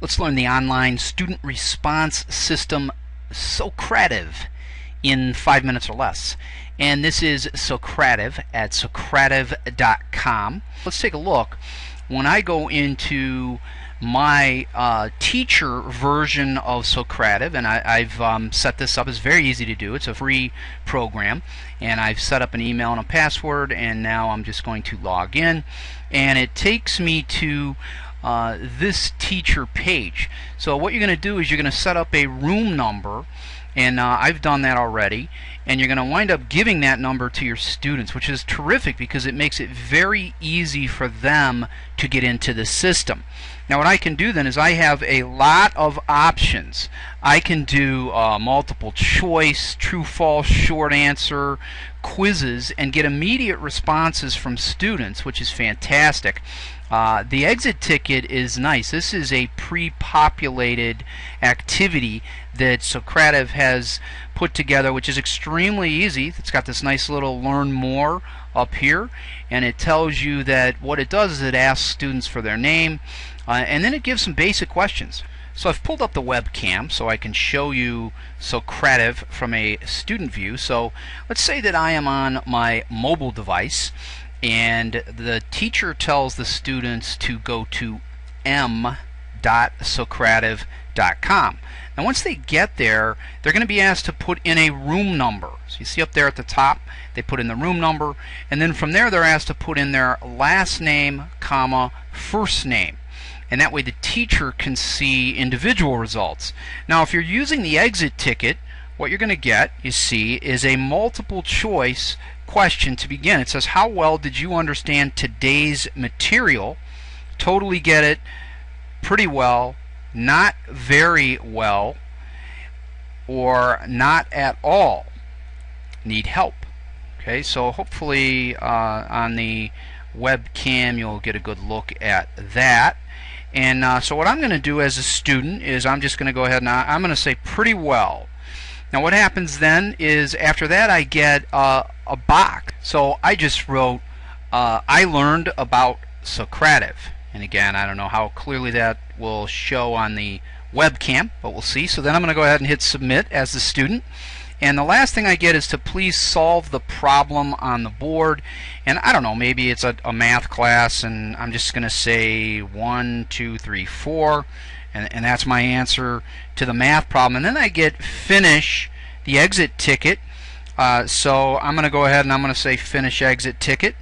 Let's learn the online student response system Socrative in 5 minutes or less. And this is Socrative at Socrative.com. Let's take a look. When I go into my teacher version of Socrative, and I've set this up, it's very easy to do. It's a free program, and I've set up an email and a password, and now I'm just going to log in, and it takes me to this teacher page. So what you're going to do is you're going to set up a room number, and I've done that already, and you're going to wind up giving that number to your students, which is terrific because it makes it very easy for them to get into the system. Now what I can do then is I have a lot of options. I can do multiple choice, true, false, short answer, quizzes, and get immediate responses from students, which is fantastic. The exit ticket is nice. This is a pre-populated activity that Socrative has put together, which is extremely easy. It's got this nice little learn more up here, and it tells you that what it does is it asks students for their name, and then it gives some basic questions. So I've pulled up the webcam so I can show you Socrative from a student view. So let's say that I am on my mobile device, and the teacher tells the students to go to m.socrative.com. Now once they get there, they're going to be asked to put in a room number. So you see up there at the top, they put in the room number, and then from there they're asked to put in their last name, comma, first name. And that way the teacher can see individual results. Now if you're using the exit ticket, what you're going to get, you see, is a multiple choice question to begin. It says, how well did you understand today's material? Totally get it, pretty well, not very well, or not at all. Need help. Okay, so hopefully on the webcam you'll get a good look at that. And so what I'm going to do as a student is I'm just going to go ahead and I'm going to say pretty well. Now what happens then is after that I get a box. So I just wrote I learned about Socrative. And again, I don't know how clearly that will show on the webcam, but we'll see. So then I'm going to go ahead and hit submit as the student. And the last thing I get is to please solve the problem on the board. And I don't know, maybe it's a math class, and I'm just going to say 1, 2, 3, 4. And that's my answer to the math problem. And then I get finish the exit ticket. So I'm going to go ahead and I'm going to say finish exit ticket.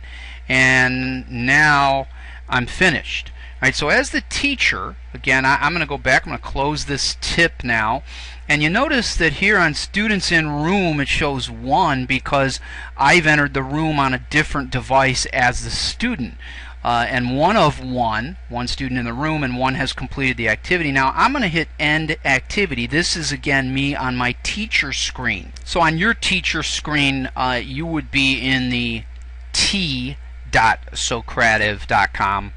And now I'm finished. All right, so as the teacher, again, I'm going to go back. I'm going to close this tip now. And you notice that here on students in room it shows 1 because I've entered the room on a different device as the student. And one student in the room, and 1 has completed the activity. Now I'm going to hit end activity. This is again me on my teacher screen. So on your teacher screen you would be in the t.socrative.com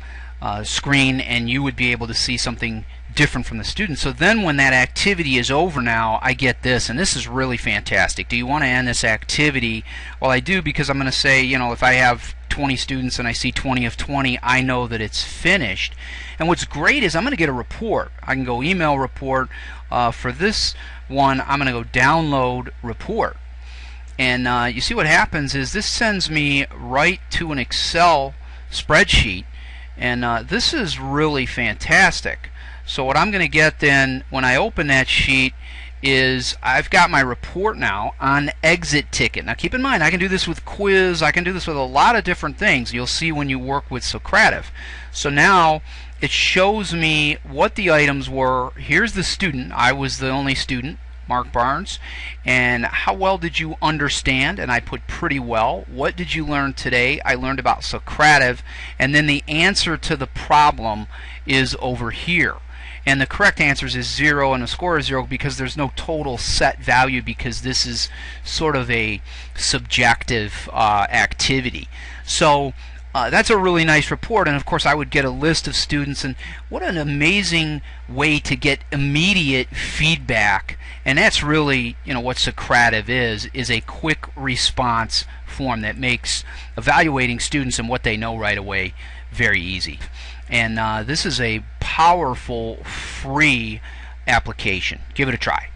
screen, and you would be able to see something different from the student. So then when that activity is over now, I get this, and this is really fantastic. Do you want to end this activity? Well, I do, because I'm going to say, you know, if I have 20 students and I see 20 of 20, I know that it's finished. And what's great is I'm going to get a report. I can go email report. For this one, I'm going to go download report. And you see what happens is this sends me right to an Excel spreadsheet, and this is really fantastic. So what I'm going to get then when I open that sheet is I've got my report now on exit ticket. Now keep in mind, I can do this with quiz, I can do this with a lot of different things. You'll see when you work with Socrative. So now it shows me what the items were. Here's the student. I was the only student, Mark Barnes. And how well did you understand? And I put pretty well. What did you learn today? I learned about Socrative. And then the answer to the problem is over here. And the correct answer is 0 and the score is 0 because there's no total set value, because this is sort of a subjective activity. So that's a really nice report, and of course I would get a list of students, and what an amazing way to get immediate feedback. And that's really, you know, what Socrative is a quick response form that makes evaluating students and what they know right away very easy. And this is a powerful free application. Give it a try.